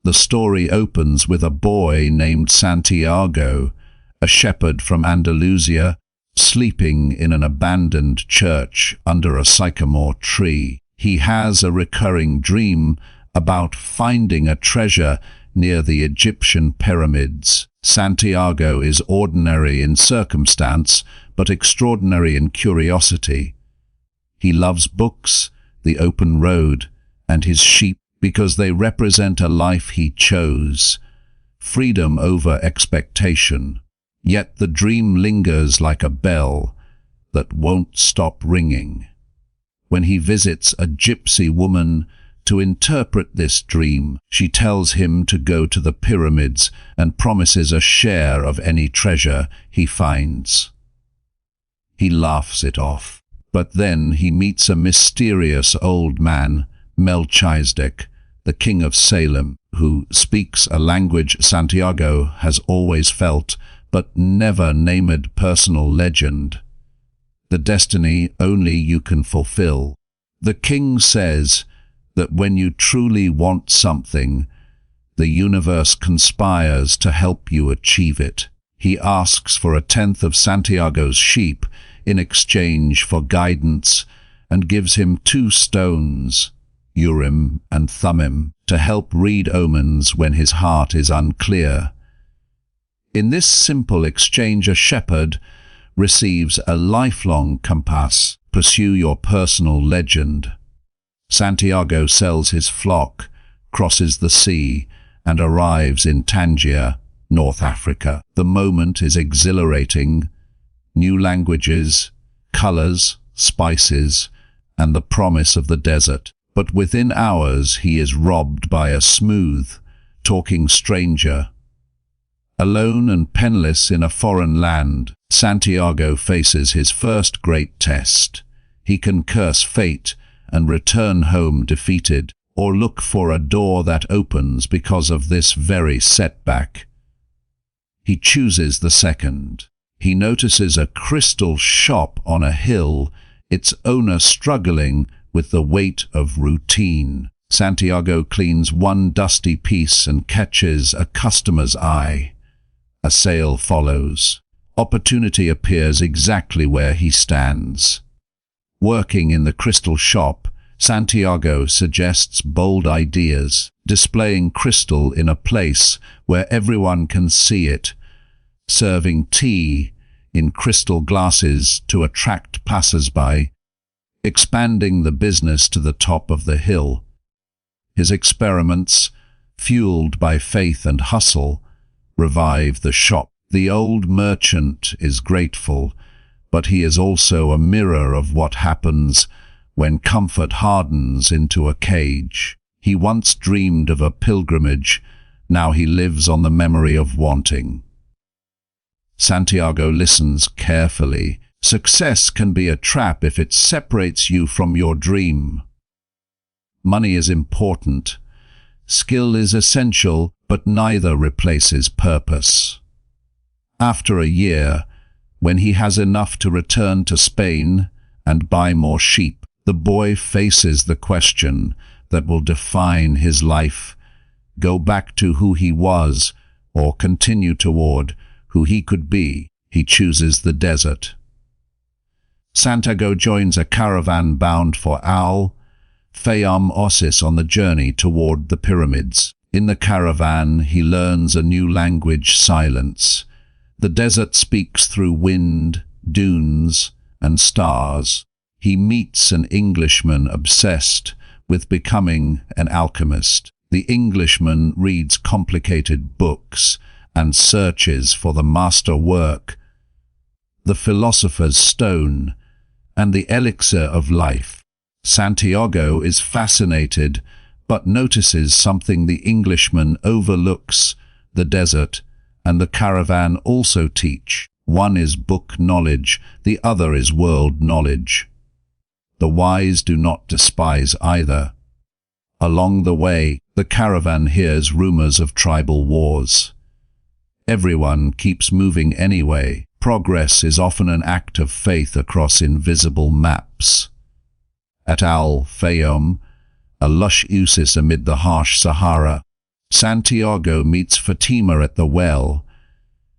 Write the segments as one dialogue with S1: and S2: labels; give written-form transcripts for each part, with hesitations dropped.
S1: The story opens with a boy named Santiago, a shepherd from Andalusia, sleeping in an abandoned church under a sycamore tree. He has a recurring dream about finding a treasure near the Egyptian pyramids. Santiago is ordinary in circumstance, but extraordinary in curiosity. He loves books, the open road, and his sheep because they represent a life he chose, freedom over expectation. Yet the dream lingers like a bell that won't stop ringing. When he visits a gypsy woman to interpret this dream, she tells him to go to the pyramids and promises a share of any treasure he finds. He laughs it off, but then he meets a mysterious old man, Melchizedek, the king of Salem, who speaks a language Santiago has always felt but never named personal legend. The destiny only you can fulfill. The king says that when you truly want something, the universe conspires to help you achieve it. He asks for a tenth of Santiago's sheep in exchange for guidance and gives him 2 stones, Urim and Thummim, to help read omens when his heart is unclear. In this simple exchange, a shepherd receives a lifelong compass. Pursue your personal legend. Santiago sells his flock, crosses the sea, and arrives in Tangier, North Africa. The moment is exhilarating. New languages, colors, spices, and the promise of the desert. But within hours he is robbed by a smooth, talking stranger. Alone and penniless in a foreign land, Santiago faces his first great test. He can curse fate and return home defeated, or look for a door that opens because of this very setback. He chooses the second. He notices a crystal shop on a hill, its owner struggling with the weight of routine. Santiago cleans one dusty piece and catches a customer's eye. A sale follows. Opportunity appears exactly where he stands. Working in the crystal shop, Santiago suggests bold ideas, displaying crystal in a place where everyone can see it, serving tea in crystal glasses to attract passers-by, expanding the business to the top of the hill. His experiments, fueled by faith and hustle, revive the shop. The old merchant is grateful, but he is also a mirror of what happens when comfort hardens into a cage. He once dreamed of a pilgrimage, now he lives on the memory of wanting. Santiago listens carefully. Success can be a trap if it separates you from your dream. Money is important. Skill is essential, but neither replaces purpose. After a year, when he has enough to return to Spain and buy more sheep, the boy faces the question that will define his life: go back to who he was or continue toward who he could be. He chooses the desert. Santiago joins a caravan bound for Al-Fayoum oasis on the journey toward the pyramids. In the caravan, he learns a new language, silence. The desert speaks through wind, dunes, and stars. He meets an Englishman obsessed with becoming an alchemist. The Englishman reads complicated books and searches for the master work, the philosopher's stone, and the elixir of life. Santiago is fascinated, but notices something the Englishman overlooks: the desert and the caravan also teach. One is book knowledge, the other is world knowledge. The wise do not despise either. Along the way, the caravan hears rumors of tribal wars. Everyone keeps moving anyway. Progress is often an act of faith across invisible maps. At Al-Fayoum, a lush oasis amid the harsh Sahara, Santiago meets Fatima at the well.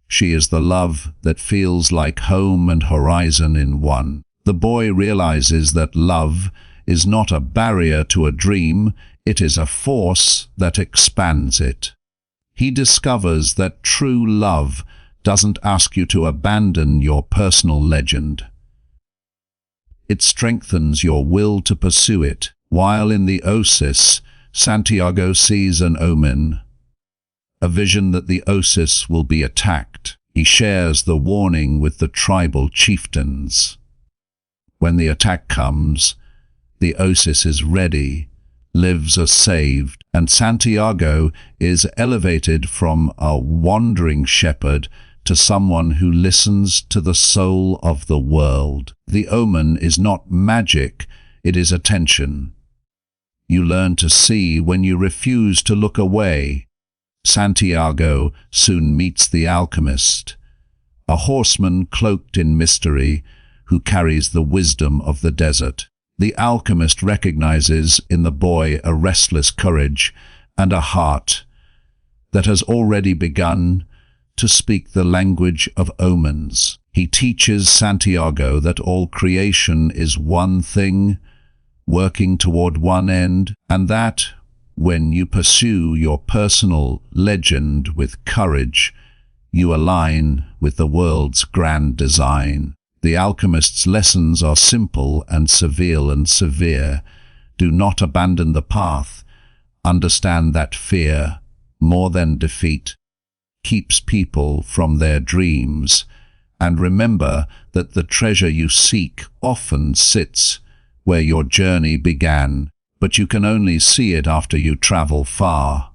S1: She is the love that feels like home and horizon in one. The boy realizes that love is not a barrier to a dream, it is a force that expands it. He discovers that true love doesn't ask you to abandon your personal legend. It strengthens your will to pursue it. While in the oasis, Santiago sees an omen, a vision that the oasis will be attacked. He shares the warning with the tribal chieftains. When the attack comes, the oasis is ready, lives are saved, and Santiago is elevated from a wandering shepherd to someone who listens to the soul of the world. The omen is not magic, it is attention. You learn to see when you refuse to look away. Santiago soon meets the alchemist, a horseman cloaked in mystery who carries the wisdom of the desert. The alchemist recognizes in the boy a restless courage and a heart that has already begun to speak the language of omens. He teaches Santiago that all creation is one thing, working toward one end, and that when you pursue your personal legend with courage, you align with the world's grand design. The alchemist's lessons are simple and severe. Do not abandon the path. Understand that fear, more than defeat, keeps people from their dreams. And remember that the treasure you seek often sits where your journey began, but you can only see it after you travel far.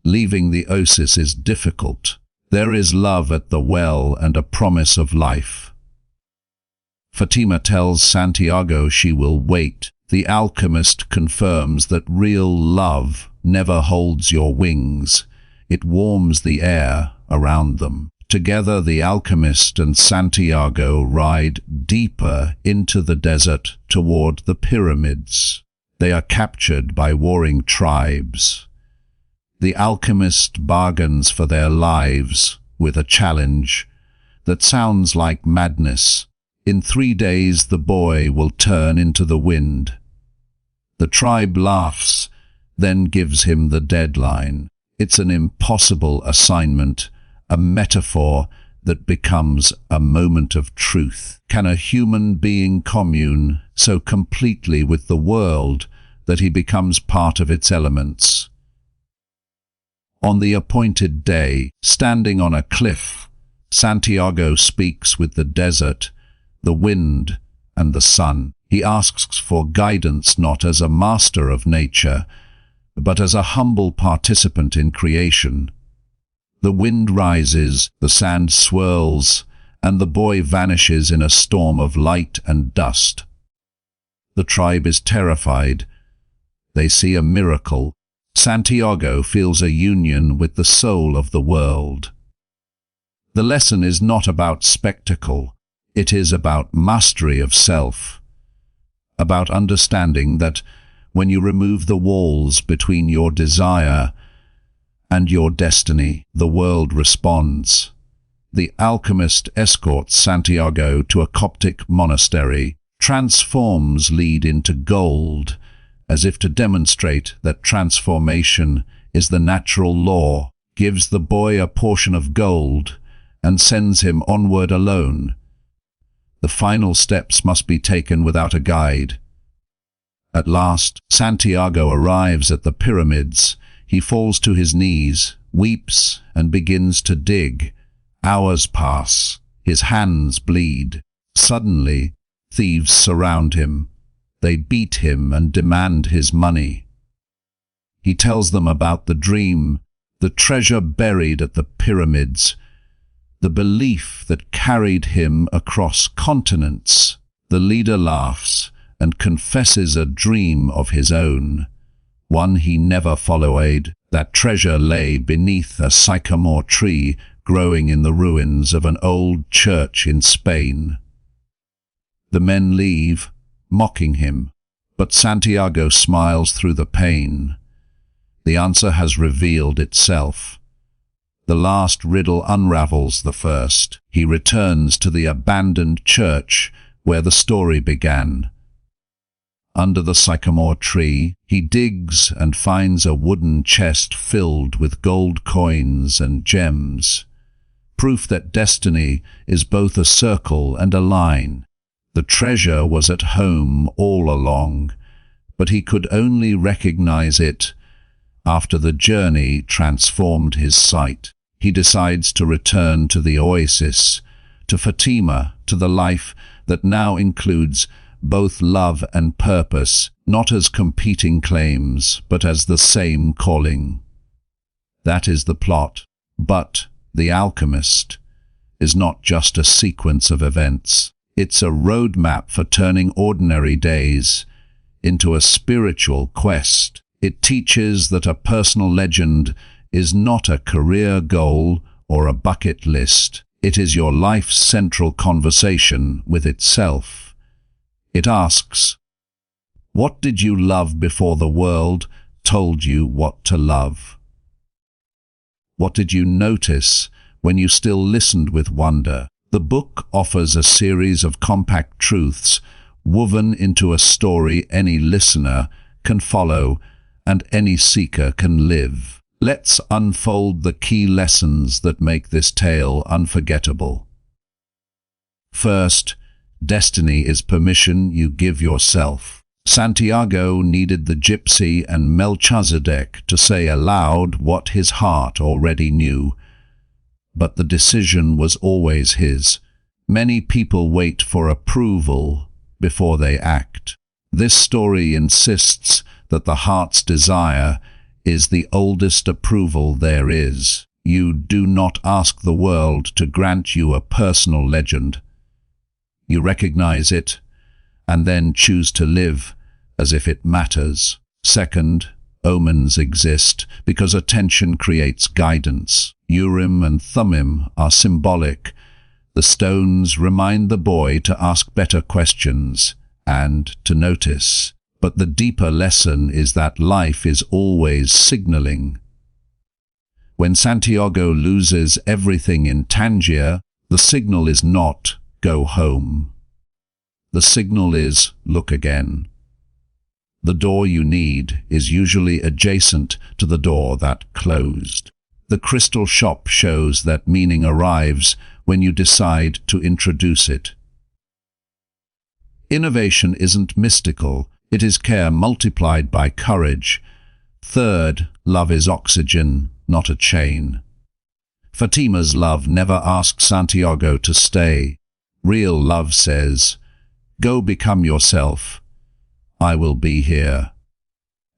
S1: Leaving the oasis is difficult. There is love at the well and a promise of life. Fatima tells Santiago she will wait. The alchemist confirms that real love never holds your wings. It warms the air around them. Together, the alchemist and Santiago ride deeper into the desert toward the pyramids. They are captured by warring tribes. The alchemist bargains for their lives with a challenge that sounds like madness. In 3 days, the boy will turn into the wind. The tribe laughs, then gives him the deadline. It's an impossible assignment, a metaphor that becomes a moment of truth. Can a human being commune so completely with the world that he becomes part of its elements? On the appointed day, standing on a cliff, Santiago speaks with the desert, the wind, and the sun. He asks for guidance not as a master of nature, but as a humble participant in creation. The wind rises, the sand swirls, and the boy vanishes in a storm of light and dust. The tribe is terrified. They see a miracle. Santiago feels a union with the soul of the world. The lesson is not about spectacle. It is about mastery of self, about understanding that when you remove the walls between your desire and your destiny, the world responds. The alchemist escorts Santiago to a Coptic monastery, transforms lead into gold, as if to demonstrate that transformation is the natural law, gives the boy a portion of gold, and sends him onward alone. The final steps must be taken without a guide. At last, Santiago arrives at the pyramids. He falls to his knees, weeps, and begins to dig. Hours pass. His hands bleed. Suddenly, thieves surround him. They beat him and demand his money. He tells them about the dream, the treasure buried at the pyramids, the belief that carried him across continents. The leader laughs and confesses a dream of his own, one he never followed. That treasure lay beneath a sycamore tree growing in the ruins of an old church in Spain. The men leave, mocking him, but Santiago smiles through the pain. The answer has revealed itself. The last riddle unravels the first. He returns to the abandoned church where the story began. Under the sycamore tree, he digs and finds a wooden chest filled with gold coins and gems. Proof that destiny is both a circle and a line. The treasure was at home all along, but he could only recognize it after the journey transformed his sight. He decides to return to the oasis, to Fatima, to the life that now includes both love and purpose, not as competing claims, but as the same calling. That is the plot. But The Alchemist is not just a sequence of events. It's a roadmap for turning ordinary days into a spiritual quest. It teaches that a personal legend is not a career goal or a bucket list. It is your life's central conversation with itself. It asks, what did you love before the world told you what to love? What did you notice when you still listened with wonder? The book offers a series of compact truths woven into a story any listener can follow and any seeker can live. Let's unfold the key lessons that make this tale unforgettable. First, destiny is permission you give yourself. Santiago needed the gypsy and Melchizedek to say aloud what his heart already knew, but the decision was always his. Many people wait for approval before they act. This story insists that the heart's desire is the oldest approval there is. You do not ask the world to grant you a personal legend. You recognize it, and then choose to live as if it matters. Second, omens exist because attention creates guidance. Urim and Thummim are symbolic. The stones remind the boy to ask better questions and to notice. But the deeper lesson is that life is always signaling. When Santiago loses everything in Tangier, the signal is not go home. The signal is look again. The door you need is usually adjacent to the door that closed. The crystal shop shows that meaning arrives when you decide to introduce it. Innovation isn't mystical. It is care multiplied by courage. Third, love is oxygen, not a chain. Fatima's love never asked Santiago to stay. Real love says, go become yourself. I will be here.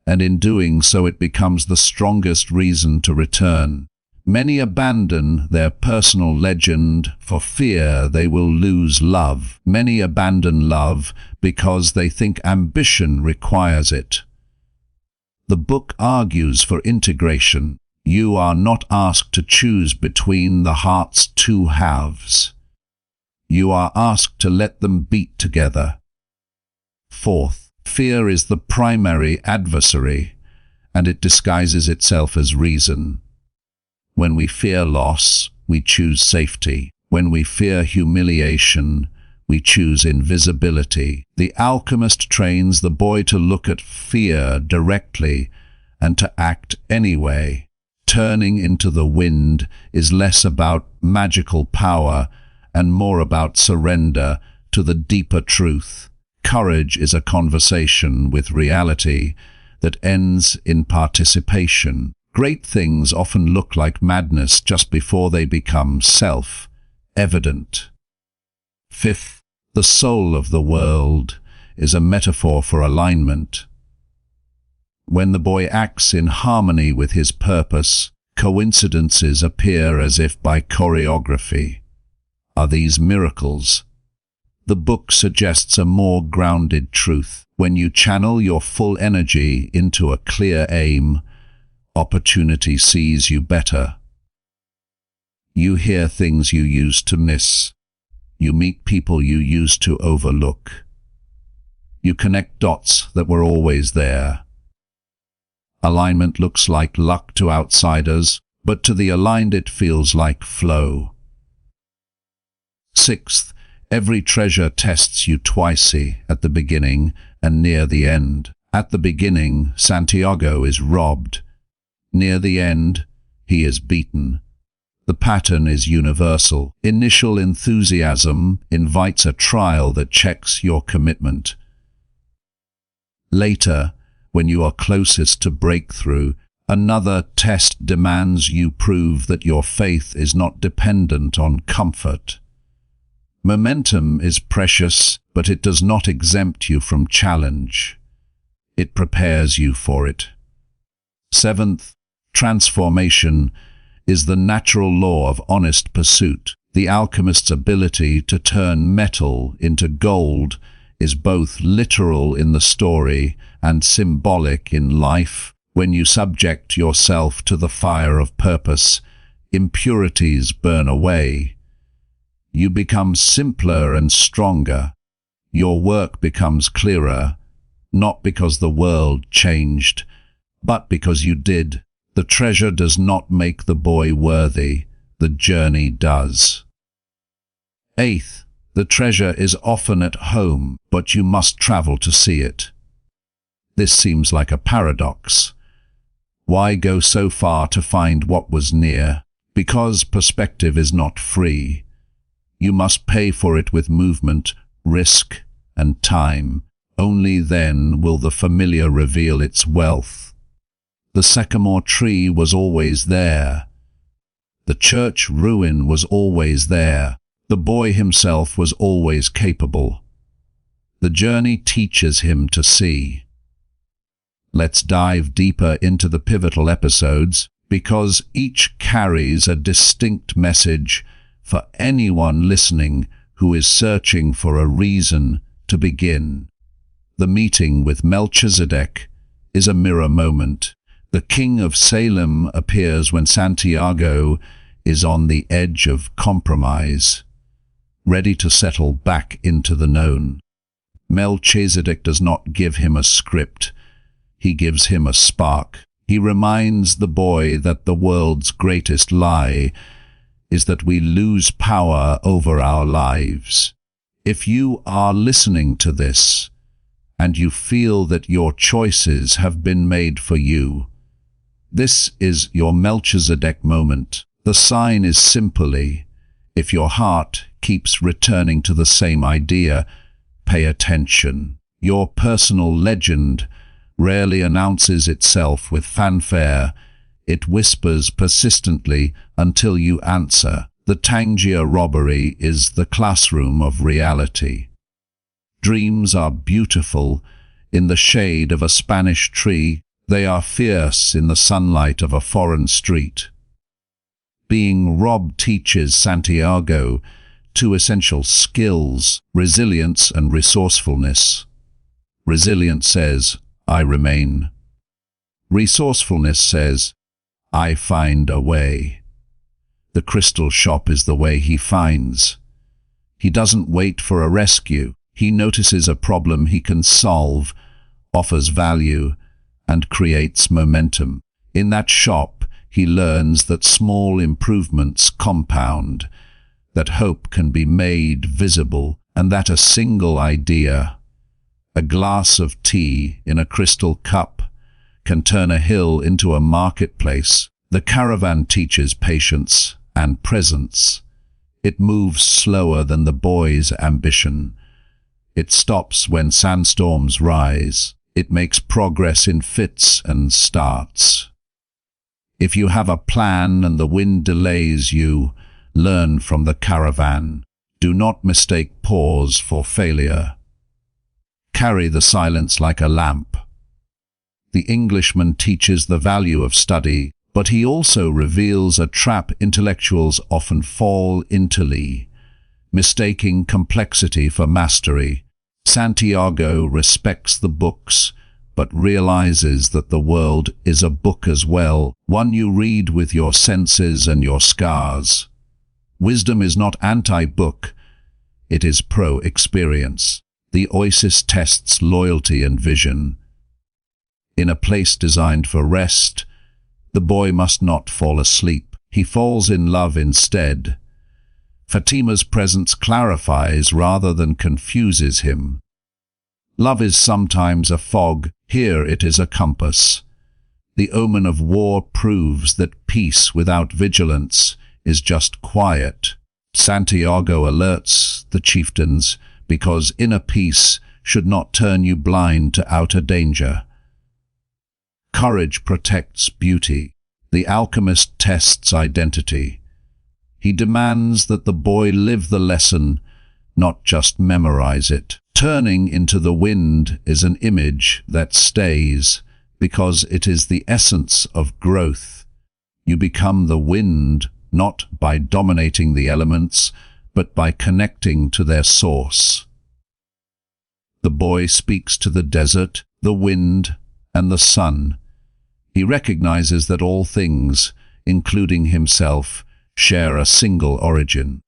S1: And in doing so it becomes the strongest reason to return. Many abandon their personal legend for fear they will lose love. Many abandon love because they think ambition requires it. The book argues for integration. You are not asked to choose between the heart's two halves. You are asked to let them beat together. Fourth, fear is the primary adversary, and it disguises itself as reason. When we fear loss, we choose safety. When we fear humiliation, we choose invisibility. The alchemist trains the boy to look at fear directly and to act anyway. Turning into the wind is less about magical power and more about surrender to the deeper truth. Courage is a conversation with reality that ends in participation. Great things often look like madness just before they become self-evident. Fifth, the soul of the world is a metaphor for alignment. When the boy acts in harmony with his purpose, coincidences appear as if by choreography. Are these miracles? The book suggests a more grounded truth. When you channel your full energy into a clear aim, opportunity sees you better. You hear things you used to miss. You meet people you used to overlook. You connect dots that were always there. Alignment looks like luck to outsiders, but to the aligned it feels like flow. Sixth, every treasure tests you twice, at the beginning and near the end. At the beginning, Santiago is robbed. Near the end, he is beaten. The pattern is universal. Initial enthusiasm invites a trial that checks your commitment. Later, when you are closest to breakthrough, another test demands you prove that your faith is not dependent on comfort. Momentum is precious, but it does not exempt you from challenge. It prepares you for it. Seventh, transformation is the natural law of honest pursuit. The alchemist's ability to turn metal into gold is both literal in the story and symbolic in life. When you subject yourself to the fire of purpose, impurities burn away. You become simpler and stronger. Your work becomes clearer, not because the world changed, but because you did. The treasure does not make the boy worthy, the journey does. Eighth, the treasure is often at home, but you must travel to see it. This seems like a paradox. Why go so far to find what was near? Because perspective is not free. You must pay for it with movement, risk, and time. Only then will the familiar reveal its wealth. The sycamore tree was always there. The church ruin was always there. The boy himself was always capable. The journey teaches him to see. Let's dive deeper into the pivotal episodes, because each carries a distinct message for anyone listening who is searching for a reason to begin. The meeting with Melchizedek is a mirror moment. The king of Salem appears when Santiago is on the edge of compromise, ready to settle back into the known. Melchizedek does not give him a script. He gives him a spark. He reminds the boy that the world's greatest lie is that we lose power over our lives. If you are listening to this, and you feel that your choices have been made for you, this is your Melchizedek moment. The sign is simply, if your heart keeps returning to the same idea, pay attention. Your personal legend rarely announces itself with fanfare. It whispers persistently until you answer. The Tangier robbery is the classroom of reality. Dreams are beautiful in the shade of a Spanish tree. They are fierce in the sunlight of a foreign street. Being robbed teaches Santiago two essential skills: resilience and resourcefulness. Resilience says, I remain. Resourcefulness says, I find a way. The crystal shop is the way he finds. He doesn't wait for a rescue. He notices a problem he can solve, offers value, and creates momentum. In that shop, he learns that small improvements compound, that hope can be made visible, and that a single idea, a glass of tea in a crystal cup, can turn a hill into a marketplace. The caravan teaches patience and presence. It moves slower than the boy's ambition. It stops when sandstorms rise. It makes progress in fits and starts. If you have a plan and the wind delays you, learn from the caravan. Do not mistake pause for failure. Carry the silence like a lamp. The Englishman teaches the value of study, but he also reveals a trap intellectuals often fall into, mistaking complexity for mastery. Santiago respects the books, but realizes that the world is a book as well, one you read with your senses and your scars. Wisdom is not anti-book, it is pro-experience. The oasis tests loyalty and vision. In a place designed for rest, the boy must not fall asleep. He falls in love instead. Fatima's presence clarifies rather than confuses him. Love is sometimes a fog, here it is a compass. The omen of war proves that peace without vigilance is just quiet. Santiago alerts the chieftains because inner peace should not turn you blind to outer danger. Courage protects beauty. The alchemist tests identity. He demands that the boy live the lesson, not just memorize it. Turning into the wind is an image that stays because it is the essence of growth. You become the wind not by dominating the elements, but by connecting to their source. The boy speaks to the desert, the wind, and the sun. He recognizes that all things, including himself, share a single origin.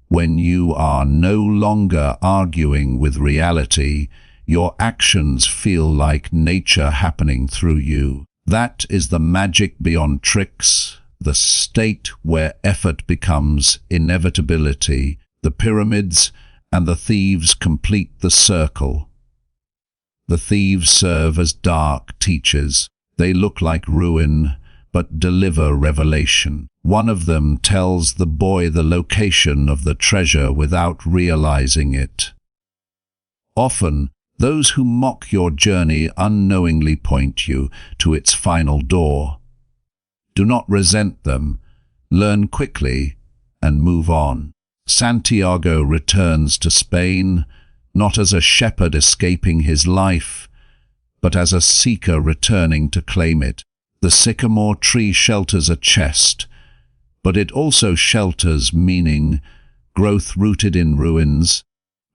S1: When you are no longer arguing with reality, your actions feel like nature happening through you. That is the magic beyond tricks, the state where effort becomes inevitability. The pyramids and the thieves complete the circle. The thieves serve as dark teachers. They look like ruin, but deliver revelation. One of them tells the boy the location of the treasure without realizing it. Often, those who mock your journey unknowingly point you to its final door. Do not resent them. Learn quickly and move on. Santiago returns to Spain, not as a shepherd escaping his life, but as a seeker returning to claim it. The sycamore tree shelters a chest, but it also shelters meaning, growth rooted in ruins,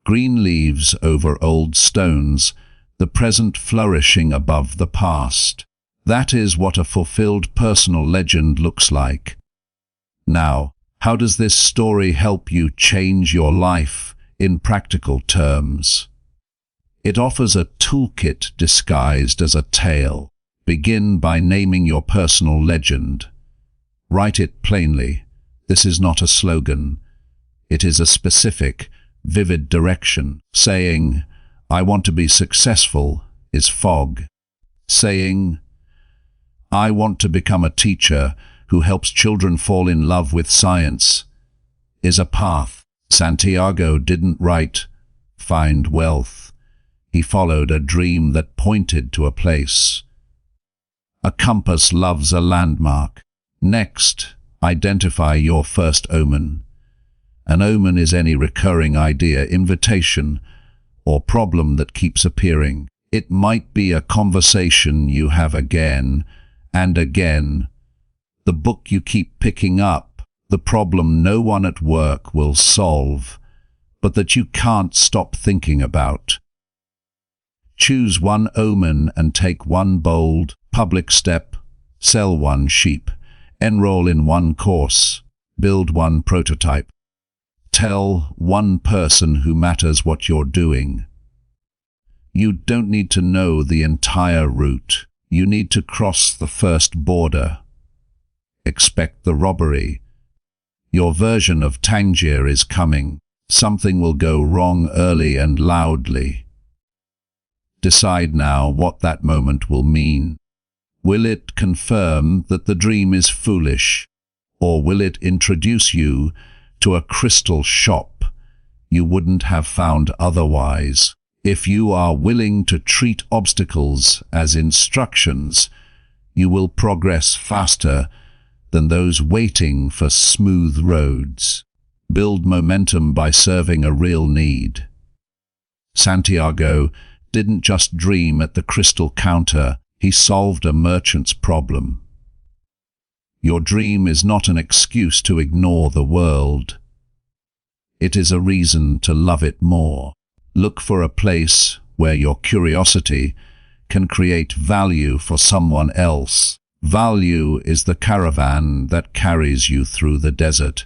S1: green leaves over old stones, the present flourishing above the past. That is what a fulfilled personal legend looks like. Now, how does this story help you change your life in practical terms? It offers a toolkit disguised as a tale. Begin by naming your personal legend. Write it plainly. This is not a slogan. It is a specific, vivid direction. Saying, "I want to be successful," is fog. Saying, "I want to become a teacher who helps children fall in love with science," is a path. Santiago didn't write, "Find wealth." He followed a dream that pointed to a place. A compass loves a landmark. Next, identify your first omen. An omen is any recurring idea, invitation, or problem that keeps appearing. It might be a conversation you have again and again, the book you keep picking up, the problem no one at work will solve, but that you can't stop thinking about. Choose one omen and take one bold, public step. Sell one sheep. Enroll in one course. Build one prototype. Tell one person who matters what you're doing. You don't need to know the entire route. You need to cross the first border. Expect the robbery. Your version of Tangier is coming. Something will go wrong early and loudly. Decide now what that moment will mean. Will it confirm that the dream is foolish, or will it introduce you to a crystal shop you wouldn't have found otherwise? If you are willing to treat obstacles as instructions, you will progress faster than those waiting for smooth roads. Build momentum by serving a real need. Santiago didn't just dream at the crystal counter, he solved a merchant's problem. Your dream is not an excuse to ignore the world. It is a reason to love it more. Look for a place where your curiosity can create value for someone else. Value is the caravan that carries you through the desert.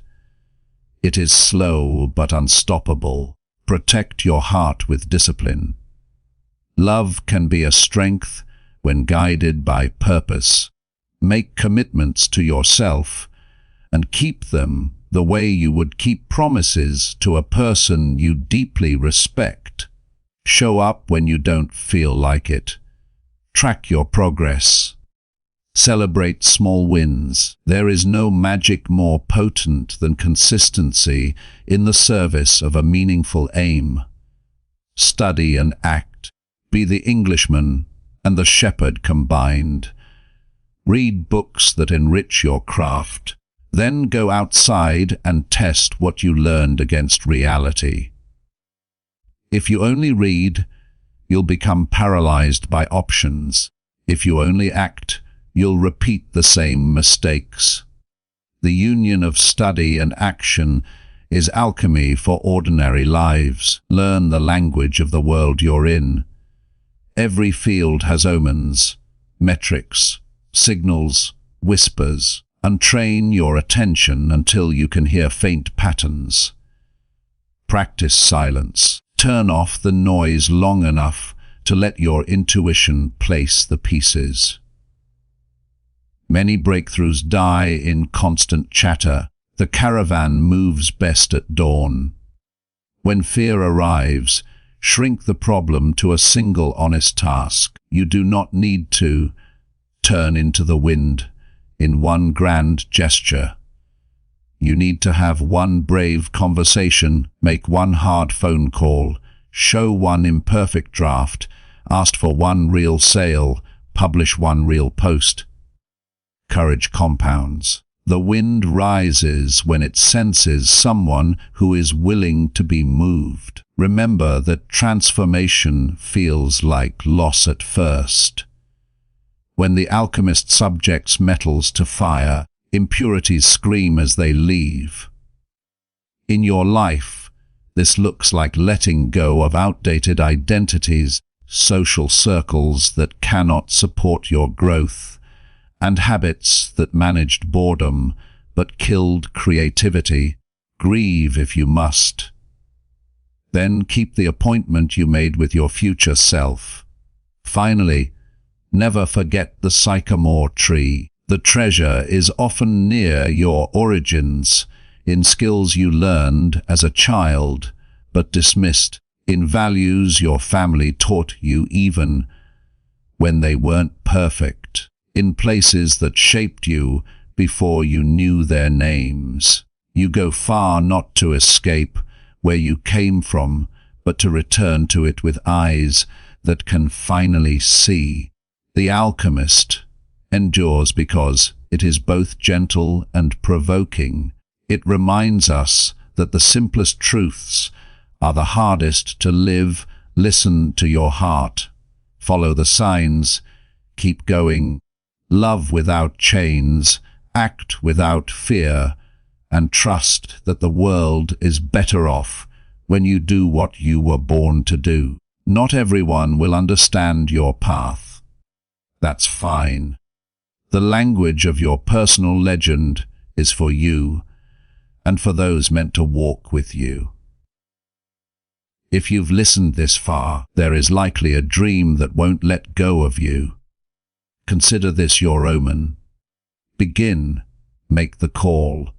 S1: It is slow but unstoppable. Protect your heart with discipline. Love can be a strength, when guided by purpose. Make commitments to yourself and keep them the way you would keep promises to a person you deeply respect. Show up when you don't feel like it. Track your progress. Celebrate small wins. There is no magic more potent than consistency in the service of a meaningful aim. Study and act. Be the Englishman and the shepherd combined. Read books that enrich your craft. Then go outside and test what you learned against reality. If you only read, you'll become paralyzed by options. If you only act, you'll repeat the same mistakes. The union of study and action is alchemy for ordinary lives. Learn the language of the world you're in. Every field has omens, metrics, signals, whispers, and train your attention until you can hear faint patterns. Practice silence. Turn off the noise long enough to let your intuition place the pieces. Many breakthroughs die in constant chatter. The caravan moves best at dawn. When fear arrives, shrink the problem to a single honest task. You do not need to turn into the wind in one grand gesture. You need to have one brave conversation, make one hard phone call, show one imperfect draft, ask for one real sale, publish one real post. Courage compounds. The wind rises when it senses someone who is willing to be moved. Remember that transformation feels like loss at first. When the alchemist subjects metals to fire, impurities scream as they leave. In your life, this looks like letting go of outdated identities, social circles that cannot support your growth, and habits that managed boredom but killed creativity. Grieve if you must. Then keep the appointment you made with your future self. Finally, never forget the sycamore tree. The treasure is often near your origins, in skills you learned as a child but dismissed, in values your family taught you even when they weren't perfect, in places that shaped you before you knew their names. You go far not to escape where you came from, but to return to it with eyes that can finally see. The Alchemist endures because it is both gentle and provoking. It reminds us that the simplest truths are the hardest to live. Listen to your heart. Follow the signs. Keep going. Love without chains. Act without fear. And trust that the world is better off when you do what you were born to do. Not everyone will understand your path. That's fine. The language of your personal legend is for you and for those meant to walk with you. If you've listened this far, there is likely a dream that won't let go of you. Consider this your omen. Begin, make the call.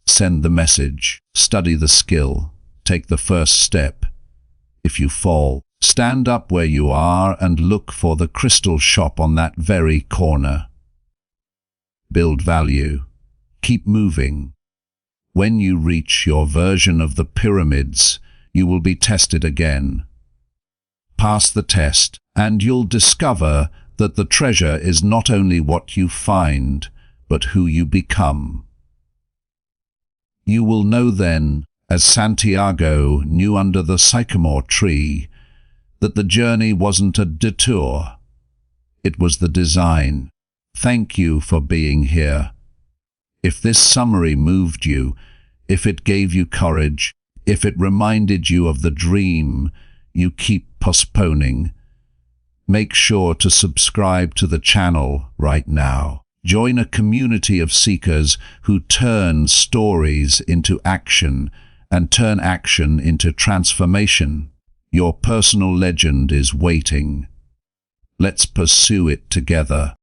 S1: Send the message, study the skill, take the first step. If you fall, stand up where you are and look for the crystal shop on that very corner. Build value. Keep moving. When you reach your version of the pyramids, you will be tested again. Pass the test, and you'll discover that the treasure is not only what you find, but who you become. You will know then, as Santiago knew under the sycamore tree, that the journey wasn't a detour. It was the design. Thank you for being here. If this summary moved you, if it gave you courage, if it reminded you of the dream you keep postponing, make sure to subscribe to the channel right now. Join a community of seekers who turn stories into action and turn action into transformation. Your personal legend is waiting. Let's pursue it together.